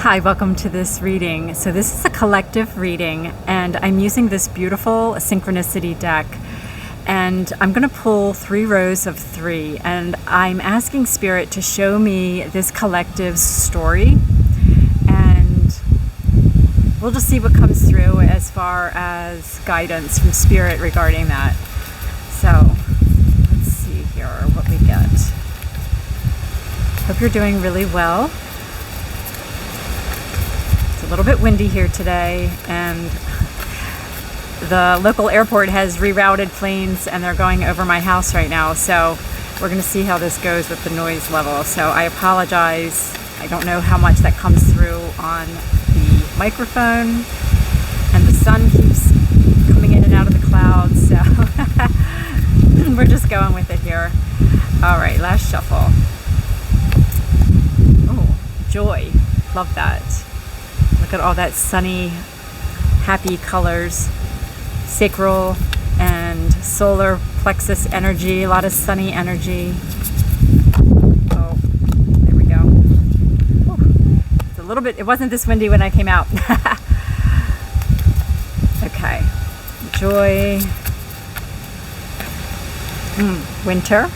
Hi, welcome to this reading. So this is a collective reading, and I'm using this beautiful synchronicity deck, and I'm going to pull 3 rows of 3, and I'm asking Spirit to show me this collective's story, and we'll just see what comes through as far as guidance from Spirit regarding that. So let's see here what we get. Hope you're doing really well. A little bit windy here today, and the local airport has rerouted planes and they're going over my house right now, so we're going to see how this goes with the noise level. So I apologize. I don't know how much that comes through on the microphone, and the sun keeps coming in and out of the clouds, so we're just going with it here. All right, last shuffle. Oh, joy. Love that. Look at all that sunny, happy colors, sacral and solar plexus energy, a lot of sunny energy. Oh, there we go. Whew. It's a little bit, it wasn't this windy when I came out. Okay, joy, winter,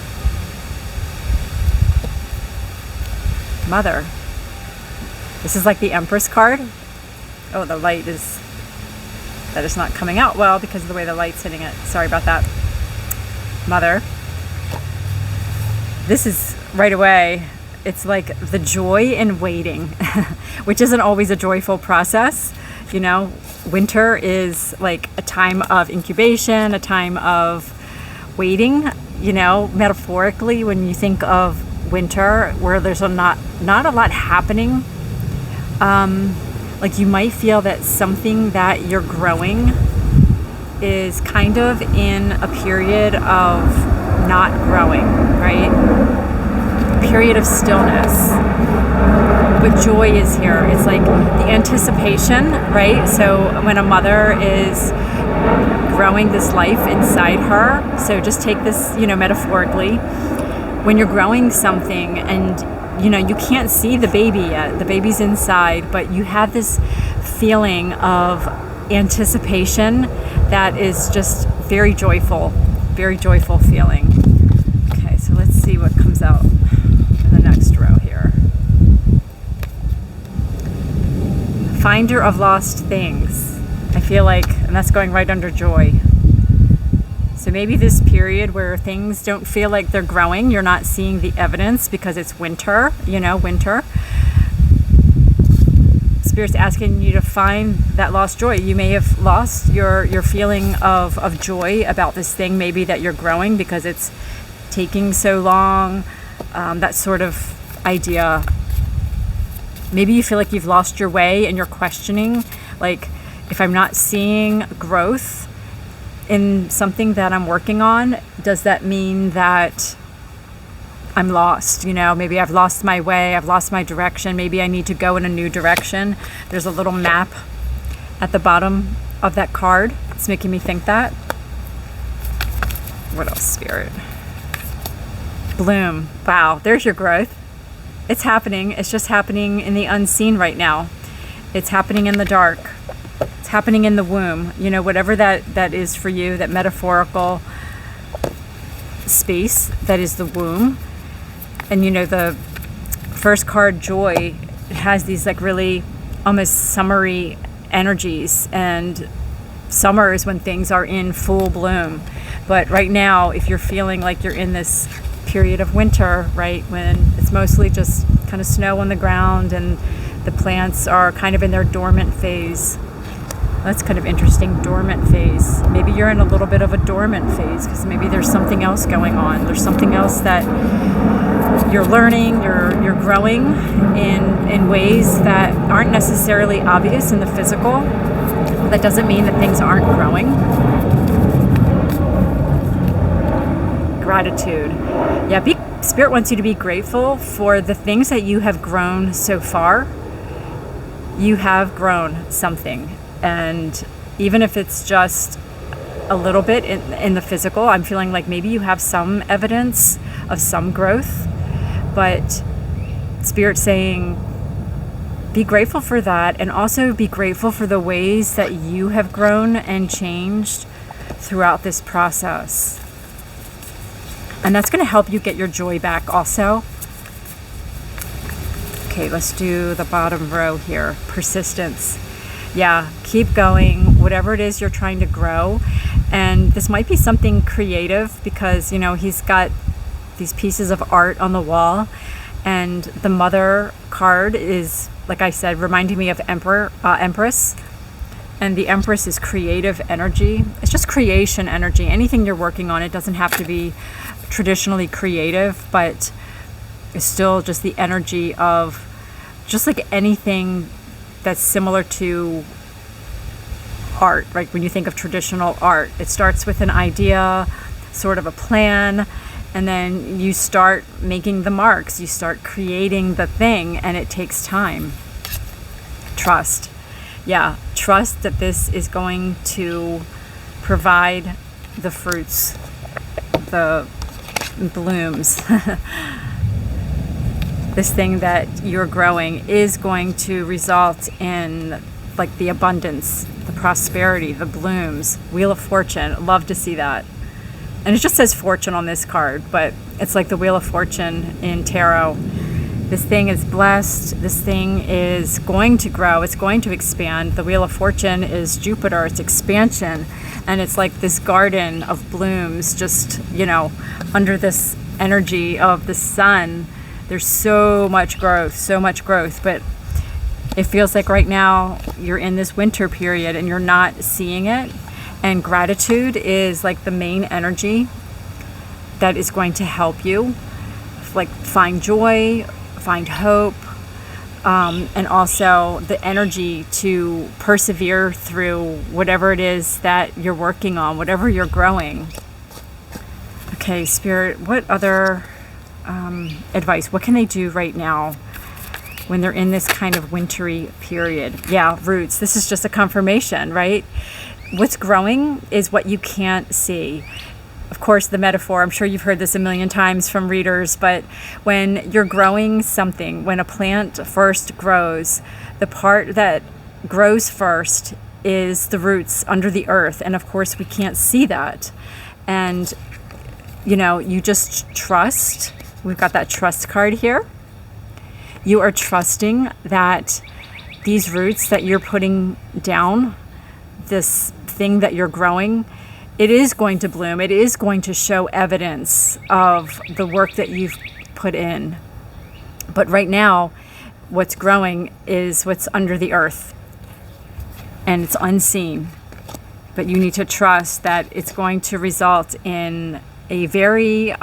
mother. This is like the Empress card. Oh, the light is not coming out well because of the way the light's hitting it. Sorry about that. Mother. This is right away, it's like the joy in waiting, which isn't always a joyful process. You know, winter is like a time of incubation, a time of waiting, you know, metaphorically when you think of winter where there's not a lot happening. Like you might feel that something that you're growing is kind of in a period of not growing, right? A period of stillness. But joy is here. It's like the anticipation, right? So when a mother is growing this life inside her, so just take this, you know, metaphorically, when you're growing something and you know, you can't see the baby yet. The baby's inside, but you have this feeling of anticipation that is just very joyful feeling. Okay, so let's see what comes out in the next row here. Finder of lost things. I feel like, and that's going right under joy. So maybe this period where things don't feel like they're growing, you're not seeing the evidence because it's winter, you know, winter. Spirit's asking you to find that lost joy. You may have lost your feeling of joy about this thing, maybe that you're growing because it's taking so long, that sort of idea. Maybe you feel like you've lost your way and you're questioning, like, if I'm not seeing growth in something that I'm working on, does that mean that I'm lost? You know, maybe I've lost my way, I've lost my direction, maybe I need to go in a new direction. There's a little map at the bottom of that card. It's making me think that. What else, Spirit? Bloom. Wow, there's your growth. It's happening. It's just happening in the unseen right now. It's happening in the dark. It's happening in the womb, you know, whatever that is for you, that metaphorical space that is the womb. And you know, the first card, joy, it has these like really almost summery energies, and summer is when things are in full bloom. But right now, if you're feeling like you're in this period of winter, right, when it's mostly just kind of snow on the ground and the plants are kind of in their dormant phase. That's kind of interesting, dormant phase. Maybe you're in a little bit of a dormant phase because maybe there's something else going on. There's something else that you're learning, you're growing in ways that aren't necessarily obvious in the physical. That doesn't mean that things aren't growing. Gratitude. Yeah, Spirit wants you to be grateful for the things that you have grown so far. You have grown something. And even if it's just a little bit in the physical, I'm feeling like maybe you have some evidence of some growth, but Spirit saying be grateful for that, and also be grateful for the ways that you have grown and changed throughout this process. And that's going to help you get your joy back also. Okay, let's do the bottom row here. Persistence. Yeah, keep going, whatever it is you're trying to grow. And this might be something creative because, he's got these pieces of art on the wall. And the Mother card is, like I said, reminding me of Empress. And the Empress is creative energy. It's just creation energy. Anything you're working on, it doesn't have to be traditionally creative, but it's still just the energy of just like anything that's similar to art, right? When you think of traditional art, it starts with an idea, sort of a plan, and then you start making the marks, you start creating the thing, and it takes time. Trust. Yeah, trust that this is going to provide the fruits, the blooms. This thing that you're growing is going to result in like the abundance, the prosperity, the blooms. Wheel of Fortune. Love to see that. And it just says fortune on this card, but it's like the Wheel of Fortune in tarot. This thing is blessed. This thing is going to grow. It's going to expand. The Wheel of Fortune is Jupiter. It's expansion. And it's like this garden of blooms just, under this energy of the sun. There's so much growth. But it feels like right now you're in this winter period and you're not seeing it. And gratitude is like the main energy that is going to help you, like find joy, find hope, and also the energy to persevere through whatever it is that you're working on, whatever you're growing. Okay, Spirit, what other advice? What can they do right now when they're in this kind of wintry period? Yeah, roots. This is just a confirmation, right? What's growing is what you can't see. Of course, the metaphor, I'm sure you've heard this a million times from readers, but when you're growing something, when a plant first grows, the part that grows first is the roots under the earth. And of course, we can't see that. And, you just trust. We've got that trust card here. You are trusting that these roots that you're putting down, this thing that you're growing, it is going to bloom. It is going to show evidence of the work that you've put in. But right now, what's growing is what's under the earth. And it's unseen. But you need to trust that it's going to result in a very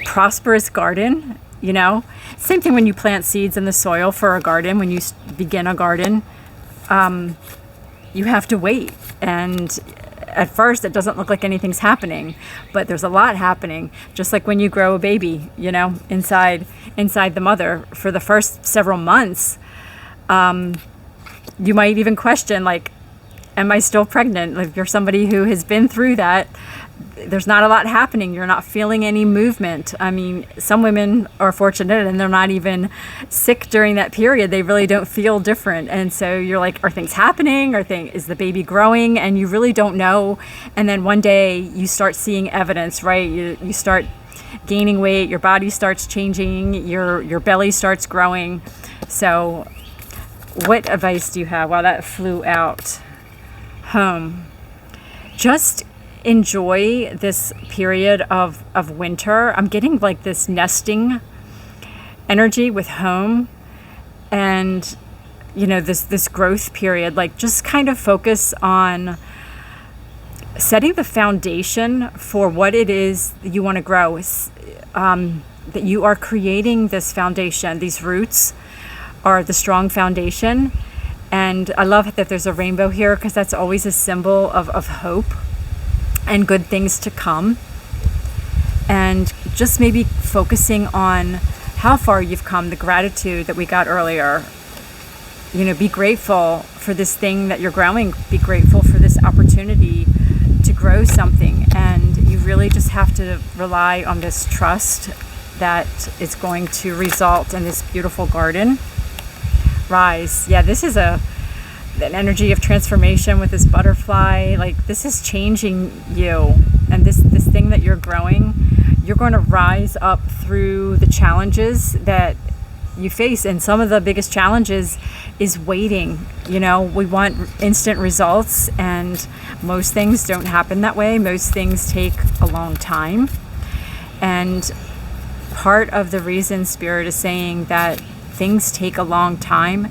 prosperous garden, Same thing when you plant seeds in the soil for a garden. When you begin a garden, you have to wait. And at first, it doesn't look like anything's happening, but there's a lot happening. Just like when you grow a baby, inside the mother for the first several months, you might even question, like, am I still pregnant? If you're somebody who has been through that, there's not a lot happening. You're not feeling any movement. I mean, some women are fortunate and they're not even sick during that period. They really don't feel different. And so you're like, are things happening? Is the baby growing? And you really don't know. And then one day you start seeing evidence, right? You start gaining weight, your body starts changing, your belly starts growing. So what advice do you have? Wow, that flew out. Home. Just enjoy this period of winter. I'm getting like this nesting energy with home, and this growth period. Like, just kind of focus on setting the foundation for what it is that you want to grow. That you are creating this foundation. These roots are the strong foundation. And I love that there's a rainbow here, because that's always a symbol of hope and good things to come. And just maybe focusing on how far you've come, the gratitude that we got earlier. Be grateful for this thing that you're growing. Be grateful for this opportunity to grow something. And you really just have to rely on this trust that it's going to result in this beautiful garden. rise. Yeah, this is an energy of transformation with this butterfly. Like, this is changing you, and this thing that you're growing, you're going to rise up through the challenges that you face. And some of the biggest challenges is waiting. We want instant results, and most things don't happen that way. Most things take a long time. And part of the reason Spirit is saying that things take a long time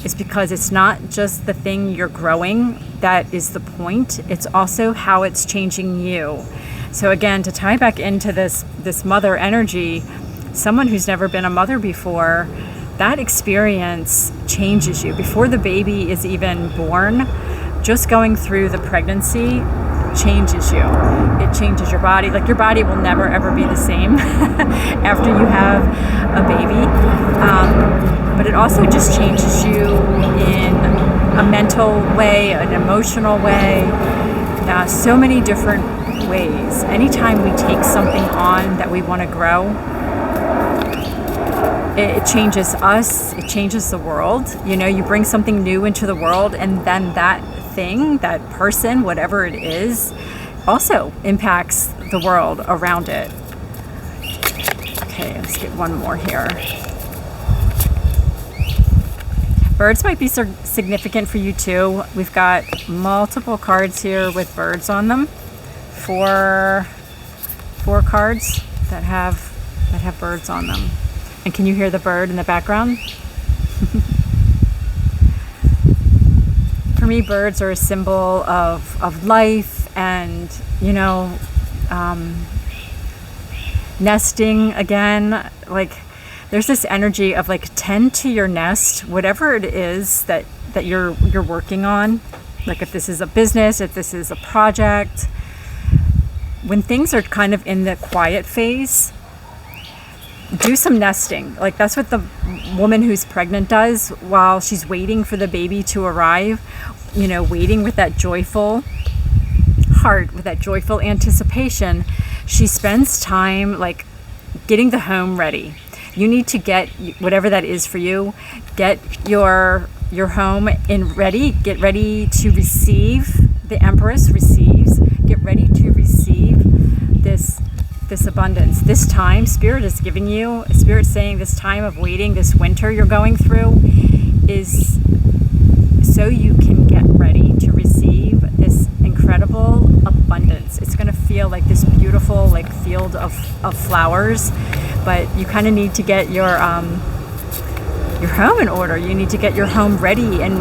is because it's not just the thing you're growing that is the point. It's also how it's changing you. So again, to tie back into this mother energy, someone who's never been a mother before, that experience changes you. Before the baby is even born, just going through the pregnancy changes you. It changes your body. Like, your body will never ever be the same after you have a baby. But it also just changes you in a mental way, an emotional way, so many different ways. Anytime we take something on that we want to grow, it changes us, it changes the world. You bring something new into the world, and then that thing, that person, whatever it is, also impacts the world around it. Okay, let's get one more here. Birds might be significant for you too. We've got multiple cards here with birds on them. Four cards that have birds on them. And can you hear the bird in the background? For me, birds are a symbol of life and, nesting again. Like, there's this energy of like, tend to your nest, whatever it is that you're working on. Like, if this is a business, if this is a project, when things are kind of in the quiet phase, do some nesting. Like, that's what the woman who's pregnant does while she's waiting for the baby to arrive, waiting with that joyful heart, with that joyful anticipation. She spends time like getting the home ready. You need to get whatever that is for you, get your home in ready, get ready to receive. The Empress receives, get ready to receive this abundance. This time Spirit is giving you, Spirit's saying this time of waiting, this winter you're going through, is so you can get ready to receive this incredible abundance. It's going to feel like this beautiful like field of flowers, but you kind of need to get your home in order. You need to get your home ready and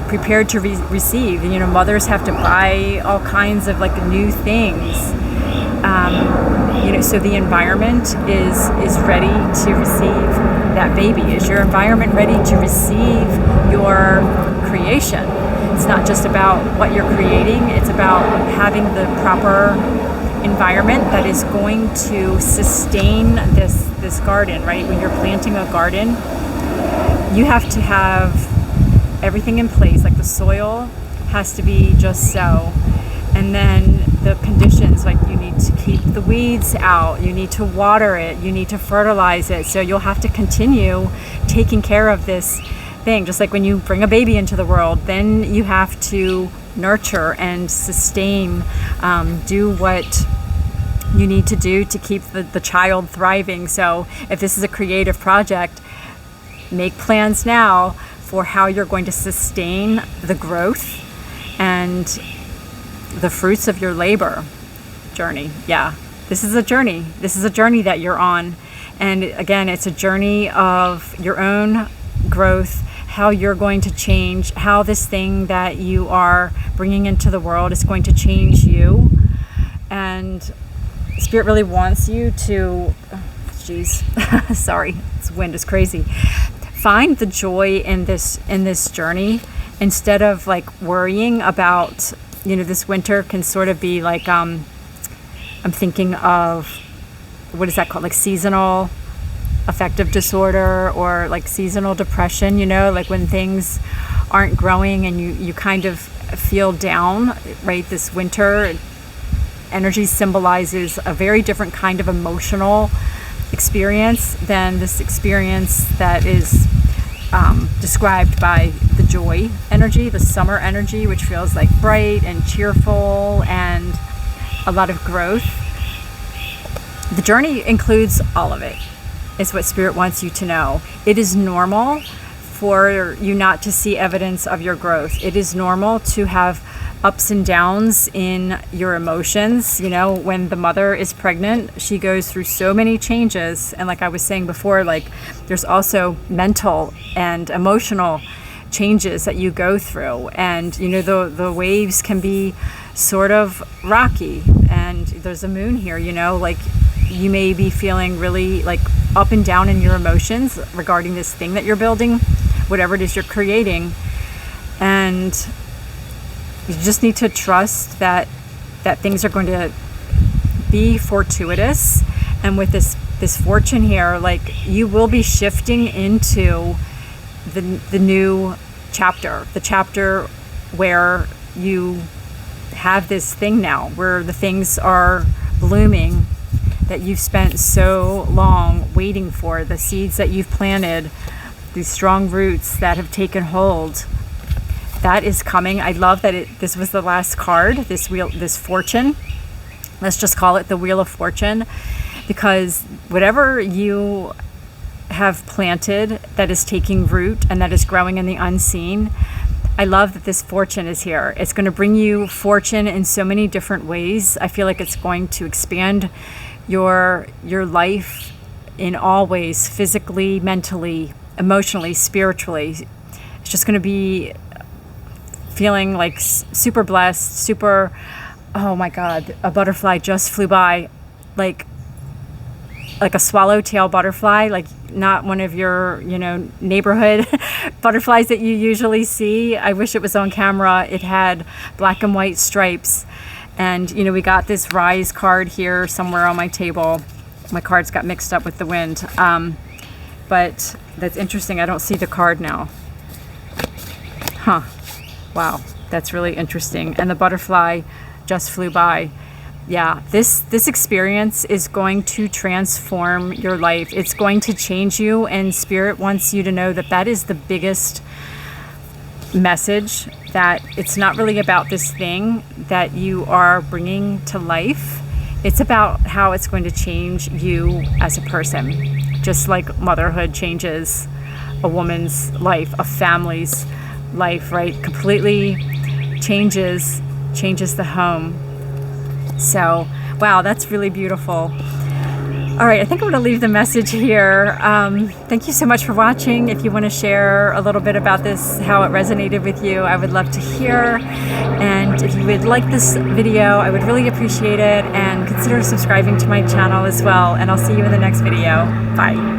prepared to receive. Mothers have to buy all kinds of like new things. So the environment is ready to receive that baby. Is your environment ready to receive your creation? It's not just about what you're creating, it's about having the proper environment that is going to sustain this garden, right? When you're planting a garden, you have to have everything in place. Like, the soil has to be just so. And then the conditions, like, you need to keep the weeds out, you need to water it, you need to fertilize it. So you'll have to continue taking care of this thing. Just like when you bring a baby into the world, then you have to nurture and sustain, do what you need to do to keep the child thriving. So if this is a creative project, make plans now for how you're going to sustain the growth and the fruits of your labor journey. Yeah, this is a journey. This is a journey that you're on. And again, it's a journey of your own growth, how you're going to change, how this thing that you are bringing into the world is going to change you. And Spirit really wants you to, sorry, this wind is crazy. Find the joy in this journey instead of like worrying about, this winter can sort of be like, I'm thinking of, what is that called? Like seasonal affective disorder, or like seasonal depression, like when things aren't growing and you kind of feel down, right? This winter energy symbolizes a very different kind of emotional experience than this experience that is described by the joy energy, the summer energy, which feels like bright and cheerful and a lot of growth. The journey includes all of it, is what Spirit wants you to know. It is normal for you not to see evidence of your growth. It is normal to have ups and downs in your emotions. You know, when the mother is pregnant, she goes through so many changes. And like I was saying before, like there's also mental and emotional changes that you go through. And, you know, the waves can be sort of rocky. And there's a moon here, you know, like you may be feeling really like up and down in your emotions regarding this thing that you're building, whatever it is you're creating. And you just need to trust that things are going to be fortuitous. And with this fortune here, like you will be shifting into the new chapter, the chapter where you have this thing now, where the things are blooming that you've spent so long waiting for, the seeds that you've planted, these strong roots that have taken hold. That is coming. I love that this was the last card, this fortune. Let's just call it the Wheel of Fortune, because whatever you have planted that is taking root and that is growing in the unseen, I love that this fortune is here. It's going to bring you fortune in so many different ways. I feel like it's going to expand your life in all ways, physically, mentally, emotionally, spiritually. It's just going to be feeling like super blessed, super, oh my God, a butterfly just flew by, like a swallowtail butterfly, like not one of your, you know, neighborhood butterflies that you usually see. I wish it was on camera. It had black and white stripes. And, you know, we got this Rise card here somewhere on my table. My cards got mixed up with the wind. But that's interesting. I don't see the card now. Huh. Wow. That's really interesting. And the butterfly just flew by. Yeah, this experience is going to transform your life. It's going to change you, and Spirit wants you to know that that is the biggest message, that it's not really about this thing that you are bringing to life. It's about how it's going to change you as a person, just like motherhood changes a woman's life, a family's life, right? Completely changes the home. So, wow, that's really beautiful. All right, I think I'm going to leave the message here. Thank you so much for watching. If you want to share a little bit about this, how it resonated with you, I would love to hear. And if you would like this video, I would really appreciate it. And consider subscribing to my channel as well. And I'll see you in the next video. Bye.